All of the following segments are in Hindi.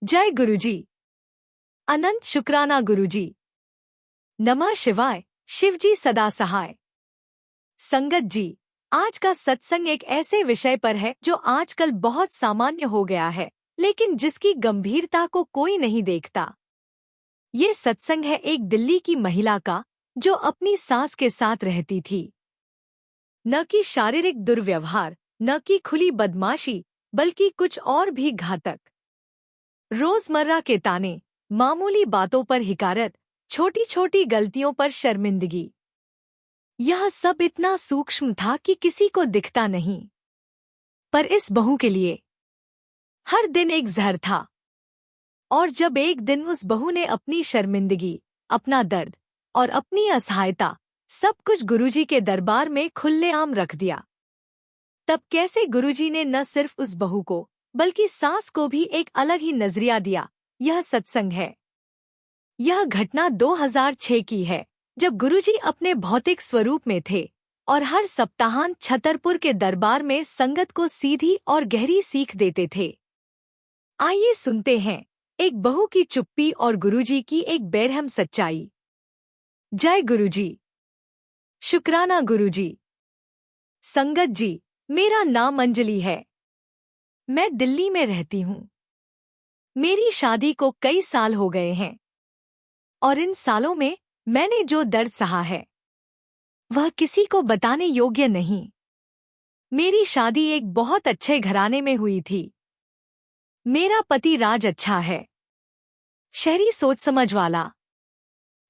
जय गुरुजी। अनंत शुक्राना गुरुजी। नमः शिवाय। शिवजी सदा सहाय। संगत जी, आज का सत्संग एक ऐसे विषय पर है जो आजकल बहुत सामान्य हो गया है, लेकिन जिसकी गंभीरता को कोई नहीं देखता। ये सत्संग है एक दिल्ली की महिला का जो अपनी सास के साथ रहती थी। न कि शारीरिक दुर्व्यवहार, न कि खुली बदमाशी, बल्कि कुछ और भी घातक। रोजमर्रा के ताने, मामूली बातों पर हिकारत, छोटी छोटी गलतियों पर शर्मिंदगी, यह सब इतना सूक्ष्म था कि किसी को दिखता नहीं। पर इस बहू के लिए हर दिन एक जहर था। और जब एक दिन उस बहू ने अपनी शर्मिंदगी, अपना दर्द और अपनी असहायता सब कुछ गुरुजी के दरबार में खुलेआम रख दिया, तब कैसे गुरुजी ने न सिर्फ उस बहू को बल्कि सास को भी एक अलग ही नजरिया दिया। यह सत्संग है। यह घटना 2006 की है, जब गुरुजी अपने भौतिक स्वरूप में थे और हर सप्ताहांत छतरपुर के दरबार में संगत को सीधी और गहरी सीख देते थे। आइए सुनते हैं एक बहू की चुप्पी और गुरुजी की एक बेरहम सच्चाई। जय गुरुजी। शुक्राना गुरुजी। संगत जी, मेरा नाम अंजलि है। मैं दिल्ली में रहती हूँ। मेरी शादी को कई साल हो गए हैं और इन सालों में मैंने जो दर्द सहा है वह किसी को बताने योग्य नहीं। मेरी शादी एक बहुत अच्छे घराने में हुई थी। मेरा पति राज अच्छा है, शहरी सोच समझ वाला,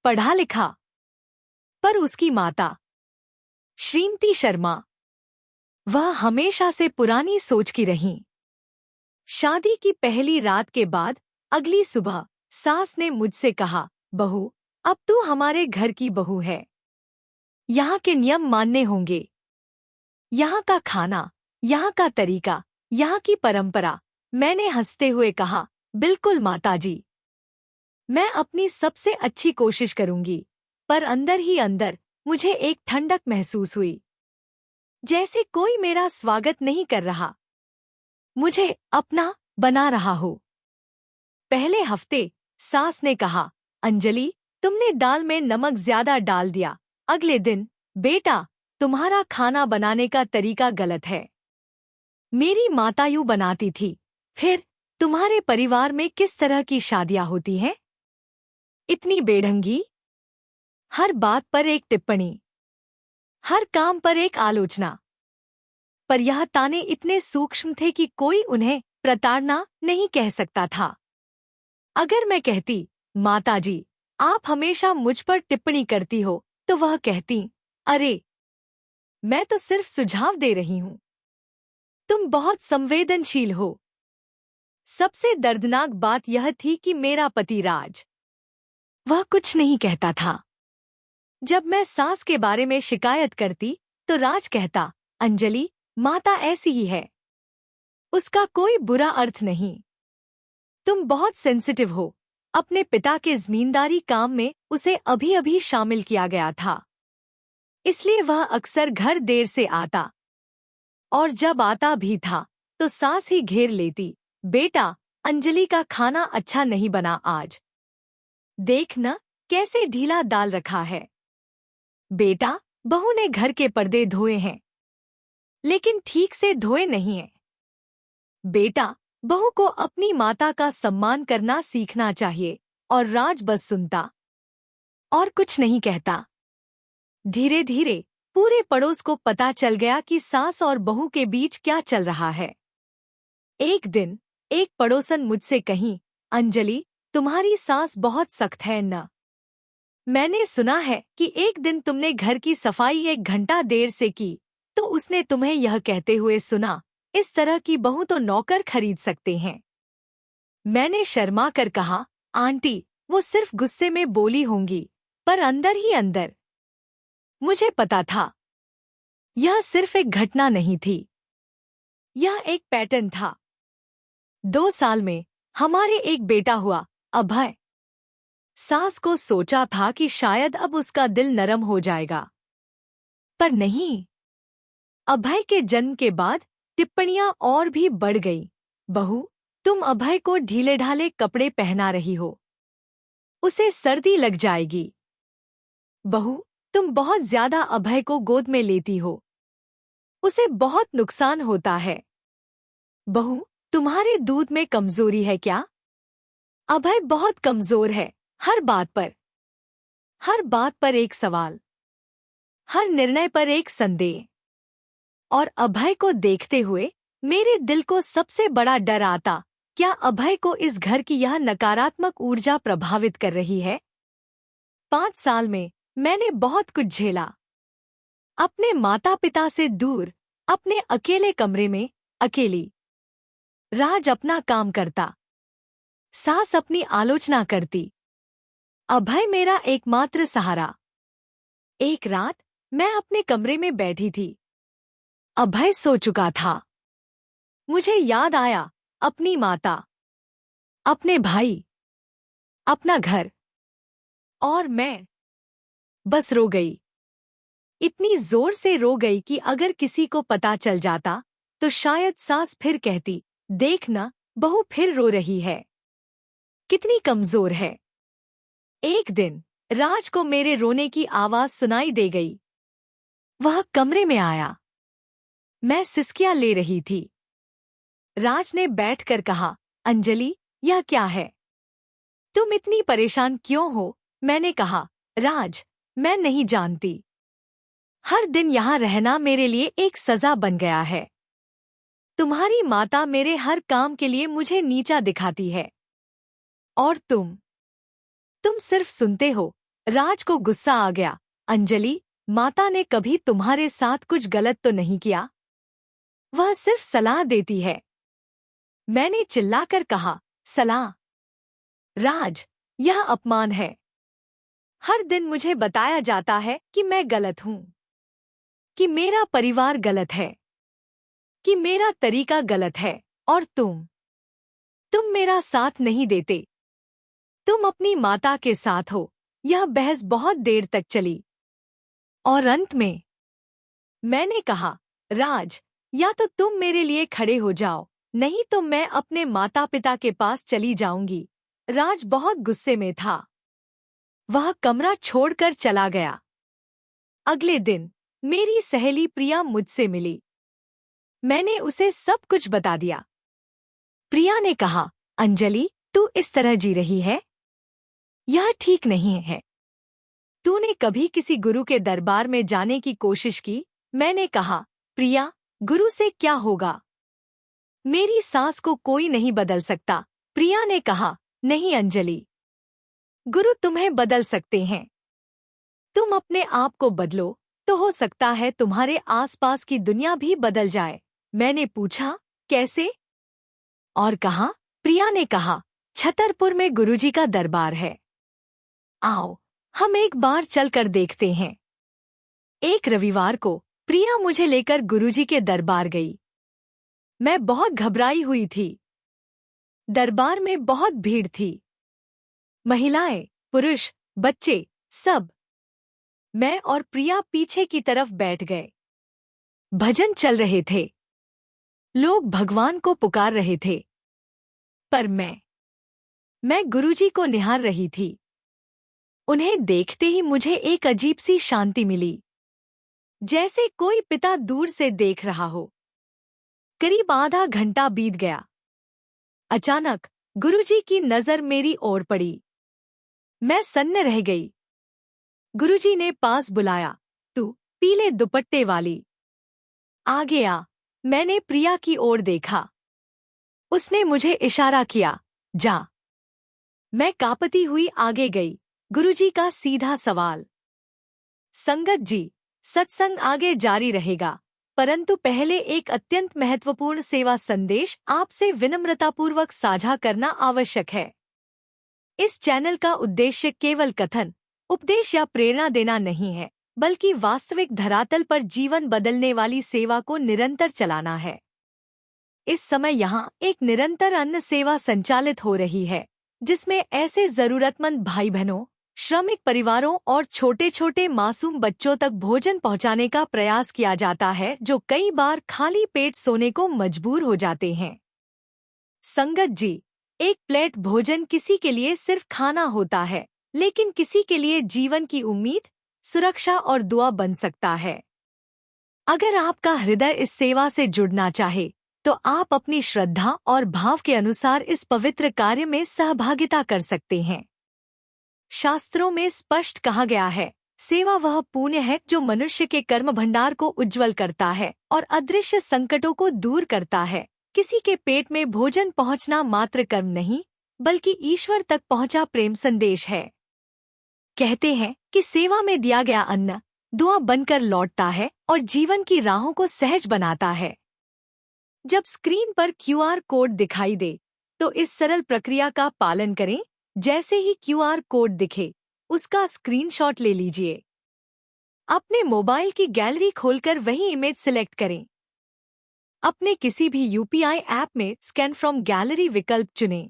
पढ़ा लिखा। पर उसकी माता श्रीमती शर्मा, वह हमेशा से पुरानी सोच की रहीं। शादी की पहली रात के बाद अगली सुबह सास ने मुझसे कहा, बहू, अब तू हमारे घर की बहू है। यहाँ के नियम मानने होंगे। यहाँ का खाना, यहाँ का तरीका, यहाँ की परंपरा। मैंने हंसते हुए कहा, बिल्कुल माताजी, मैं अपनी सबसे अच्छी कोशिश करूंगी। पर अंदर ही अंदर मुझे एक ठंडक महसूस हुई, जैसे कोई मेरा स्वागत नहीं कर रहा, मुझे अपना बना रहा हो। पहले हफ्ते सास ने कहा, अंजलि, तुमने दाल में नमक ज्यादा डाल दिया। अगले दिन, बेटा, तुम्हारा खाना बनाने का तरीका गलत है। मेरी माता यूं बनाती थी। फिर तुम्हारे परिवार में किस तरह की शादियां होती हैं? इतनी बेढंगी। हर बात पर एक टिप्पणी, हर काम पर एक आलोचना। पर यह ताने इतने सूक्ष्म थे कि कोई उन्हें प्रताड़ना नहीं कह सकता था। अगर मैं कहती, माताजी, आप हमेशा मुझ पर टिप्पणी करती हो, तो वह कहती, अरे, मैं तो सिर्फ सुझाव दे रही हूं। तुम बहुत संवेदनशील हो। सबसे दर्दनाक बात यह थी कि मेरा पति राज, वह कुछ नहीं कहता था। जब मैं सास के बारे में शिकायत करती तो राज कहता, अंजलि, माता ऐसी ही है, उसका कोई बुरा अर्थ नहीं। तुम बहुत सेंसिटिव हो। अपने पिता के जमींदारी काम में उसे अभी अभी शामिल किया गया था, इसलिए वह अक्सर घर देर से आता। और जब आता भी था तो सास ही घेर लेती, बेटा, अंजलि का खाना अच्छा नहीं बना आज। देख न कैसे ढीला दाल रखा है। बेटा, बहू ने घर के पर्दे धोए हैं, लेकिन ठीक से धोए नहीं हैं। बेटा, बहू को अपनी माता का सम्मान करना सीखना चाहिए। और राज बस सुनता और कुछ नहीं कहता। धीरे धीरे पूरे पड़ोस को पता चल गया कि सास और बहू के बीच क्या चल रहा है। एक दिन एक पड़ोसन मुझसे कही, अंजलि, तुम्हारी सास बहुत सख्त है न? मैंने सुना है कि एक दिन तुमने घर की सफाई 1 घंटा देर से की, तो उसने तुम्हें यह कहते हुए सुना, इस तरह की बहू तो नौकर खरीद सकते हैं। मैंने शर्मा कर कहा, आंटी, वो सिर्फ गुस्से में बोली होंगी। पर अंदर ही अंदर मुझे पता था, यह सिर्फ एक घटना नहीं थी, यह एक पैटर्न था। 2 साल में हमारे एक बेटा हुआ, अभय। सास को सोचा था कि शायद अब उसका दिल नरम हो जाएगा, पर नहीं। अभय के जन्म के बाद टिप्पणियां और भी बढ़ गईं। बहू, तुम अभय को ढीले ढाले कपड़े पहना रही हो, उसे सर्दी लग जाएगी। बहू, तुम बहुत ज्यादा अभय को गोद में लेती हो, उसे बहुत नुकसान होता है। बहू, तुम्हारे दूध में कमजोरी है क्या? अभय बहुत कमजोर है, हर बात पर एक सवाल, हर निर्णय पर एक संदेह। और अभय को देखते हुए मेरे दिल को सबसे बड़ा डर आता, क्या अभय को इस घर की यह नकारात्मक ऊर्जा प्रभावित कर रही है? 5 साल में मैंने बहुत कुछ झेला। अपने माता पिता से दूर, अपने अकेले कमरे में, अकेली। राज अपना काम करता, सास अपनी आलोचना करती, अभय मेरा एकमात्र सहारा। एक रात मैं अपने कमरे में बैठी थी। अभय सो चुका था। मुझे याद आया, अपनी माता, अपने भाई, अपना घर, और मैं बस रो गई। इतनी जोर से रो गई कि अगर किसी को पता चल जाता तो शायद सास फिर कहती, देख ना, बहू फिर रो रही है, कितनी कमजोर है। एक दिन राज को मेरे रोने की आवाज सुनाई दे गई। वह कमरे में आया। मैं सिसकियां ले रही थी। राज ने बैठकर कहा, अंजलि, यह क्या है? तुम इतनी परेशान क्यों हो? मैंने कहा, राज, मैं नहीं जानती। हर दिन यहाँ रहना मेरे लिए एक सजा बन गया है। तुम्हारी माता मेरे हर काम के लिए मुझे नीचा दिखाती है, और तुम सिर्फ सुनते हो। राज को गुस्सा आ गया। अंजलि, माता ने कभी तुम्हारे साथ कुछ गलत तो नहीं किया? वह सिर्फ सलाह देती है। मैंने चिल्लाकर कहा, सलाह? राज, यह अपमान है। हर दिन मुझे बताया जाता है कि मैं गलत हूं, कि मेरा परिवार गलत है, कि मेरा तरीका गलत है, और तुम मेरा साथ नहीं देते। तुम अपनी माता के साथ हो। यह बहस बहुत देर तक चली, और अंत में मैंने कहा, राज, या तो तुम मेरे लिए खड़े हो जाओ, नहीं तो मैं अपने माता पिता के पास चली जाऊंगी। राज बहुत गुस्से में था। वह कमरा छोड़कर चला गया। अगले दिन मेरी सहेली प्रिया मुझसे मिली। मैंने उसे सब कुछ बता दिया। प्रिया ने कहा, अंजलि, तू इस तरह जी रही है, यह ठीक नहीं है। तूने कभी किसी गुरु के दरबार में जाने की कोशिश की? मैंने कहा, प्रिया, गुरु से क्या होगा? मेरी सास को कोई नहीं बदल सकता। प्रिया ने कहा, नहीं अंजलि, गुरु तुम्हें बदल सकते हैं। तुम अपने आप को बदलो तो हो सकता है तुम्हारे आसपास की दुनिया भी बदल जाए। मैंने पूछा, कैसे? और कहा, प्रिया ने कहा, छतरपुर में गुरुजी का दरबार है, आओ हम एक बार चलकर देखते हैं। एक रविवार को प्रिया मुझे लेकर गुरुजी के दरबार गई। मैं बहुत घबराई हुई थी। दरबार में बहुत भीड़ थी, महिलाएं, पुरुष, बच्चे, सब। मैं और प्रिया पीछे की तरफ बैठ गए। भजन चल रहे थे, लोग भगवान को पुकार रहे थे, पर मैं गुरुजी को निहार रही थी। उन्हें देखते ही मुझे एक अजीब सी शांति मिली, जैसे कोई पिता दूर से देख रहा हो। करीब आधा घंटा बीत गया। अचानक गुरुजी की नजर मेरी ओर पड़ी। मैं सन्न रह गई। गुरुजी ने पास बुलाया, तू पीले दुपट्टे वाली, आगे आ। मैंने प्रिया की ओर देखा। उसने मुझे इशारा किया, जा। मैं कांपती हुई आगे गई। गुरुजी का सीधा सवाल, संगत जी, सत्संग आगे जारी रहेगा, परंतु पहले एक अत्यंत महत्वपूर्ण सेवा संदेश आपसे विनम्रतापूर्वक साझा करना आवश्यक है। इस चैनल का उद्देश्य केवल कथन, उपदेश या प्रेरणा देना नहीं है, बल्कि वास्तविक धरातल पर जीवन बदलने वाली सेवा को निरंतर चलाना है। इस समय यहाँ एक निरंतर अन्न सेवा संचालित हो रही है, जिसमें ऐसे जरूरतमंद भाई बहनों, श्रमिक परिवारों और छोटे छोटे मासूम बच्चों तक भोजन पहुंचाने का प्रयास किया जाता है, जो कई बार खाली पेट सोने को मजबूर हो जाते हैं। संगत जी, एक प्लेट भोजन किसी के लिए सिर्फ खाना होता है, लेकिन किसी के लिए जीवन की उम्मीद, सुरक्षा और दुआ बन सकता है। अगर आपका हृदय इस सेवा से जुड़ना चाहे, तो आप अपनी श्रद्धा और भाव के अनुसार इस पवित्र कार्य में सहभागिता कर सकते हैं। शास्त्रों में स्पष्ट कहा गया है, सेवा वह पुण्य है जो मनुष्य के कर्म भंडार को उज्जवल करता है और अदृश्य संकटों को दूर करता है। किसी के पेट में भोजन पहुंचना मात्र कर्म नहीं, बल्कि ईश्वर तक पहुंचा प्रेम संदेश है। कहते हैं कि सेवा में दिया गया अन्न दुआ बनकर लौटता है और जीवन की राहों को सहज बनाता है। जब स्क्रीन पर क्यूआर कोड दिखाई दे, तो इस सरल प्रक्रिया का पालन करें। जैसे ही क्यूआर कोड दिखे, उसका स्क्रीनशॉट ले लीजिए। अपने मोबाइल की गैलरी खोलकर वही इमेज सिलेक्ट करें। अपने किसी भी यूपीआई ऐप में स्कैन फ्रॉम गैलरी विकल्प चुनें।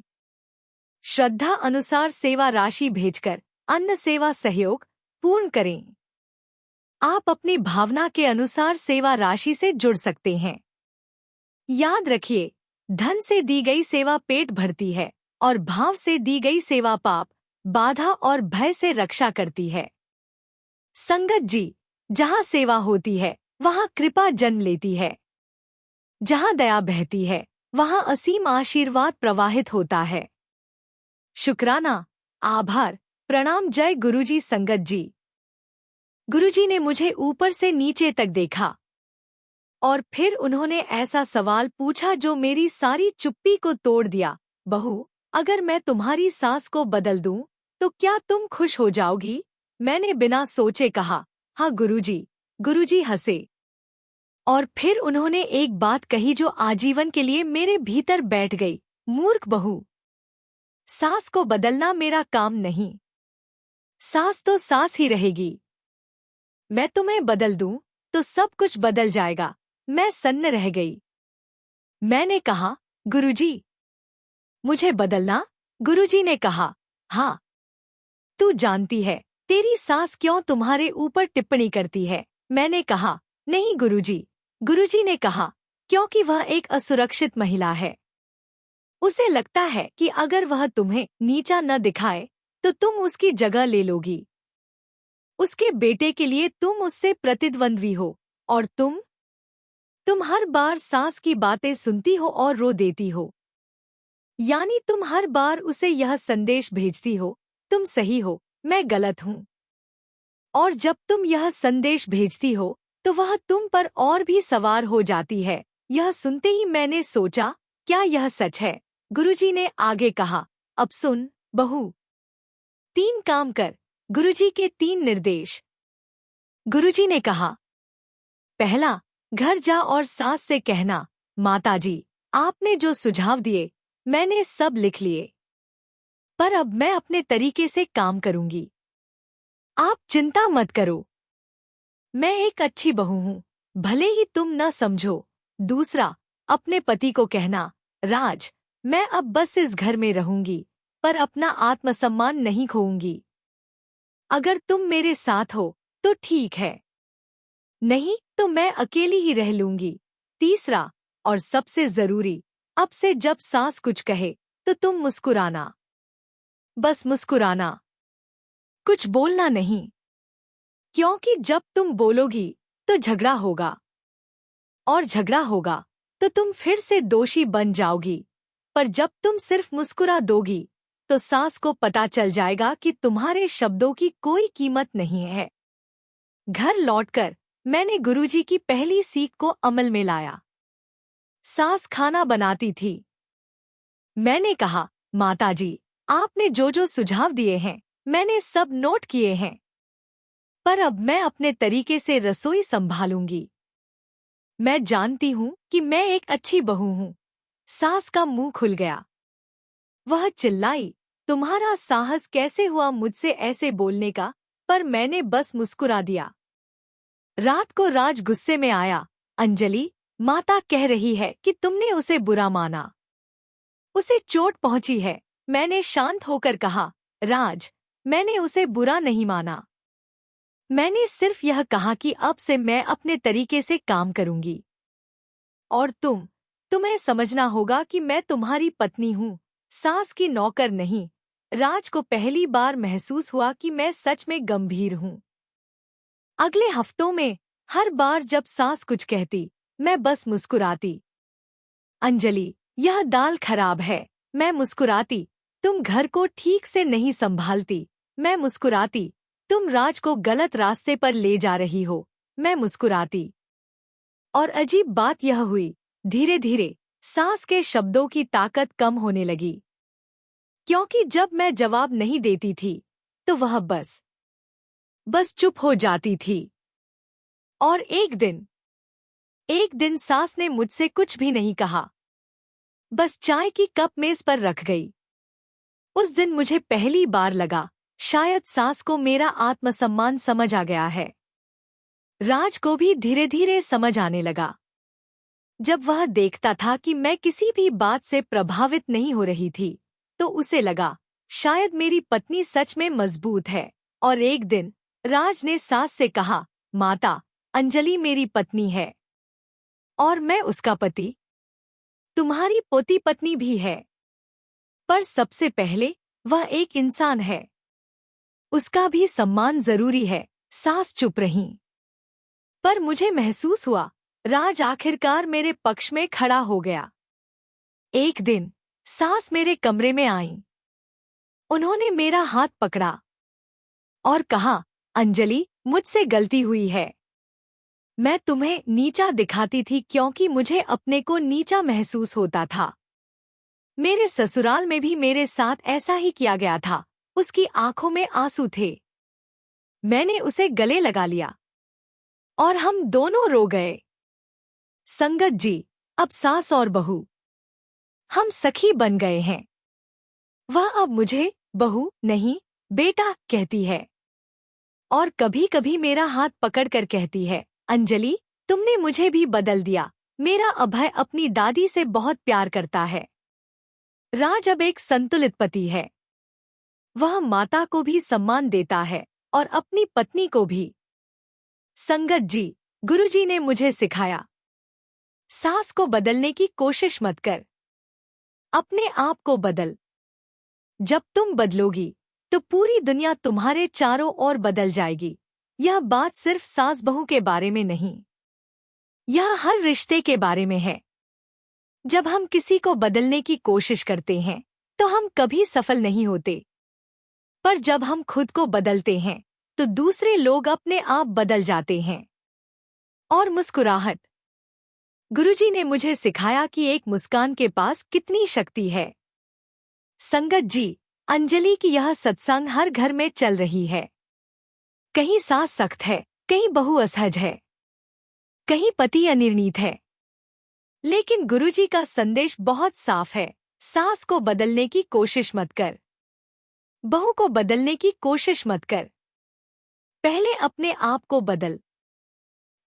श्रद्धा अनुसार सेवा राशि भेजकर अन्न सेवा सहयोग पूर्ण करें। आप अपनी भावना के अनुसार सेवा राशि से जुड़ सकते हैं। याद रखिए, धन से दी गई सेवा पेट भरती है और भाव से दी गई सेवा पाप, बाधा और भय से रक्षा करती है। संगत जी, जहाँ सेवा होती है, वहाँ कृपा जन्म लेती है। जहाँ दया बहती है, वहाँ असीम आशीर्वाद प्रवाहित होता है। शुक्राना, आभार, प्रणाम। जय गुरुजी। संगत जी, गुरुजी ने मुझे ऊपर से नीचे तक देखा और फिर उन्होंने ऐसा सवाल पूछा जो मेरी सारी चुप्पी को तोड़ दिया। बहू, अगर मैं तुम्हारी सास को बदल दूं, तो क्या तुम खुश हो जाओगी? मैंने बिना सोचे कहा, हाँ गुरुजी। गुरुजी हंसे और फिर उन्होंने एक बात कही जो आजीवन के लिए मेरे भीतर बैठ गई। मूर्ख बहू, सास को बदलना मेरा काम नहीं। सास तो सास ही रहेगी। मैं तुम्हें बदल दूं तो सब कुछ बदल जाएगा। मैं सन्न रह गई। मैंने कहा, गुरुजी, मुझे बदलना? गुरुजी ने कहा, हाँ। तू जानती है तेरी सास क्यों तुम्हारे ऊपर टिप्पणी करती है? मैंने कहा, नहीं गुरुजी। गुरुजी ने कहा, क्योंकि वह एक असुरक्षित महिला है। उसे लगता है कि अगर वह तुम्हें नीचा न दिखाए तो तुम उसकी जगह ले लोगी। उसके बेटे के लिए तुम उससे प्रतिद्वंद्वी हो और तुम हर बार सास की बातें सुनती हो और रो देती हो। यानी तुम हर बार उसे यह संदेश भेजती हो, तुम सही हो, मैं गलत हूँ। और जब तुम यह संदेश भेजती हो, तो वह तुम पर और भी सवार हो जाती है। यह सुनते ही मैंने सोचा, क्या यह सच है? गुरुजी ने आगे कहा, अब सुन बहू, 3 काम कर। गुरुजी के 3 निर्देश। गुरुजी ने कहा, पहला, घर जा और सास से कहना, माताजी, आपने जो सुझाव दिए मैंने सब लिख लिए, पर अब मैं अपने तरीके से काम करूंगी। आप चिंता मत करो, मैं एक अच्छी बहू हूँ, भले ही तुम न समझो। दूसरा, अपने पति को कहना, राज, मैं अब बस इस घर में रहूंगी, पर अपना आत्मसम्मान नहीं खोऊंगी। अगर तुम मेरे साथ हो तो ठीक है, नहीं तो मैं अकेली ही रह लूंगी। तीसरा और सबसे जरूरी, अब से जब सास कुछ कहे तो तुम मुस्कुराना, बस मुस्कुराना, कुछ बोलना नहीं। क्योंकि जब तुम बोलोगी तो झगड़ा होगा, और झगड़ा होगा तो तुम फिर से दोषी बन जाओगी। पर जब तुम सिर्फ मुस्कुरा दोगी तो सास को पता चल जाएगा कि तुम्हारे शब्दों की कोई कीमत नहीं है। घर लौटकर मैंने गुरुजी की पहली सीख को अमल में लाया। सास खाना बनाती थी। मैंने कहा, माताजी, आपने जो जो सुझाव दिए हैं मैंने सब नोट किए हैं, पर अब मैं अपने तरीके से रसोई संभालूंगी। मैं जानती हूँ कि मैं एक अच्छी बहू हूँ। सास का मुंह खुल गया। वह चिल्लाई, तुम्हारा साहस कैसे हुआ मुझसे ऐसे बोलने का? पर मैंने बस मुस्कुरा दिया। रात को राज गुस्से में आया। अंजलि, माता कह रही है कि तुमने उसे बुरा माना, उसे चोट पहुंची है। मैंने शांत होकर कहा, राज, मैंने उसे बुरा नहीं माना। मैंने सिर्फ यह कहा कि अब से मैं अपने तरीके से काम करूंगी। और तुम्हें समझना होगा कि मैं तुम्हारी पत्नी हूँ, सास की नौकर नहीं। राज को पहली बार महसूस हुआ कि मैं सच में गंभीर हूँ। अगले हफ्तों में हर बार जब सास कुछ कहती, मैं बस मुस्कुराती। अंजलि, यह दाल खराब है। मैं मुस्कुराती। तुम घर को ठीक से नहीं संभालती। मैं मुस्कुराती। तुम राज को गलत रास्ते पर ले जा रही हो। मैं मुस्कुराती। और अजीब बात यह हुई, धीरे धीरे सास के शब्दों की ताकत कम होने लगी, क्योंकि जब मैं जवाब नहीं देती थी तो वह बस चुप हो जाती थी। और एक दिन सास ने मुझसे कुछ भी नहीं कहा, बस चाय की कप मेज पर रख गई। उस दिन मुझे पहली बार लगा, शायद सास को मेरा आत्मसम्मान समझ आ गया है। राज को भी धीरे धीरे समझ आने लगा। जब वह देखता था कि मैं किसी भी बात से प्रभावित नहीं हो रही थी, तो उसे लगा, शायद मेरी पत्नी सच में मजबूत है। और एक दिन राज ने सास से कहा, माता, अंजलि मेरी पत्नी है और मैं उसका पति। तुम्हारी पोती पत्नी भी है, पर सबसे पहले वह एक इंसान है, उसका भी सम्मान जरूरी है। सास चुप रही, पर मुझे महसूस हुआ राज आखिरकार मेरे पक्ष में खड़ा हो गया। एक दिन सास मेरे कमरे में आईं। उन्होंने मेरा हाथ पकड़ा और कहा, अंजलि, मुझसे गलती हुई है। मैं तुम्हें नीचा दिखाती थी क्योंकि मुझे अपने को नीचा महसूस होता था। मेरे ससुराल में भी मेरे साथ ऐसा ही किया गया था। उसकी आंखों में आंसू थे। मैंने उसे गले लगा लिया और हम दोनों रो गए। संगत जी, अब सास और बहू, हम सखी बन गए हैं। वह अब मुझे बहू नहीं, बेटा कहती है। और कभी कभी मेरा हाथ पकड़कर कहती है, अंजलि, तुमने मुझे भी बदल दिया। मेरा अभय अपनी दादी से बहुत प्यार करता है। राज अब एक संतुलित पति है। वह माता को भी सम्मान देता है और अपनी पत्नी को भी। संगत जी, गुरुजी ने मुझे सिखाया, सास को बदलने की कोशिश मत कर, अपने आप को बदल। जब तुम बदलोगी तो पूरी दुनिया तुम्हारे चारों ओर बदल जाएगी। यह बात सिर्फ सास बहू के बारे में नहीं, यह हर रिश्ते के बारे में है। जब हम किसी को बदलने की कोशिश करते हैं तो हम कभी सफल नहीं होते, पर जब हम खुद को बदलते हैं तो दूसरे लोग अपने आप बदल जाते हैं। और मुस्कुराहट, गुरुजी ने मुझे सिखाया कि एक मुस्कान के पास कितनी शक्ति है। संगत जी, अंजलि की यह सत्संग हर घर में चल रही है। कहीं सास सख्त है, कहीं बहू असहज है, कहीं पति अनिर्णीत है, लेकिन गुरुजी का संदेश बहुत साफ है, सास को बदलने की कोशिश मत कर, बहू को बदलने की कोशिश मत कर, पहले अपने आप को बदल।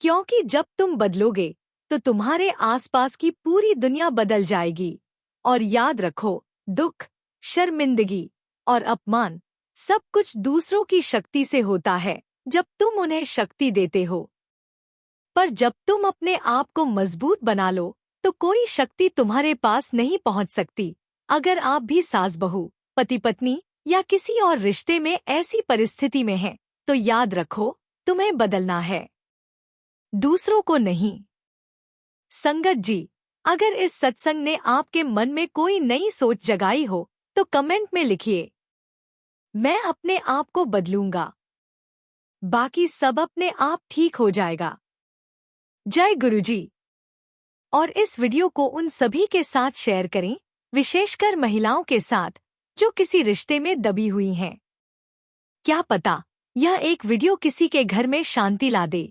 क्योंकि जब तुम बदलोगे तो तुम्हारे आसपास की पूरी दुनिया बदल जाएगी। और याद रखो, दुख, शर्मिंदगी और अपमान सब कुछ दूसरों की शक्ति से होता है जब तुम उन्हें शक्ति देते हो। पर जब तुम अपने आप को मजबूत बना लो तो कोई शक्ति तुम्हारे पास नहीं पहुंच सकती। अगर आप भी सास बहू, पति पत्नी या किसी और रिश्ते में ऐसी परिस्थिति में हैं, तो याद रखो, तुम्हें बदलना है, दूसरों को नहीं। संगत जी, अगर इस सत्संग ने आपके मन में कोई नई सोच जगाई हो तो कमेंट में लिखिए, मैं अपने आप को बदलूंगा, बाकी सब अपने आप ठीक हो जाएगा। जय गुरुजी। और इस वीडियो को उन सभी के साथ शेयर करें, विशेषकर महिलाओं के साथ जो किसी रिश्ते में दबी हुई हैं। क्या पता यह एक वीडियो किसी के घर में शांति ला दे।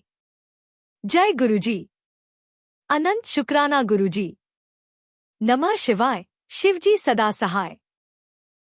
जय गुरुजी। अनंत शुक्राना गुरुजी। नमः शिवाय। शिवजी सदा सहाय।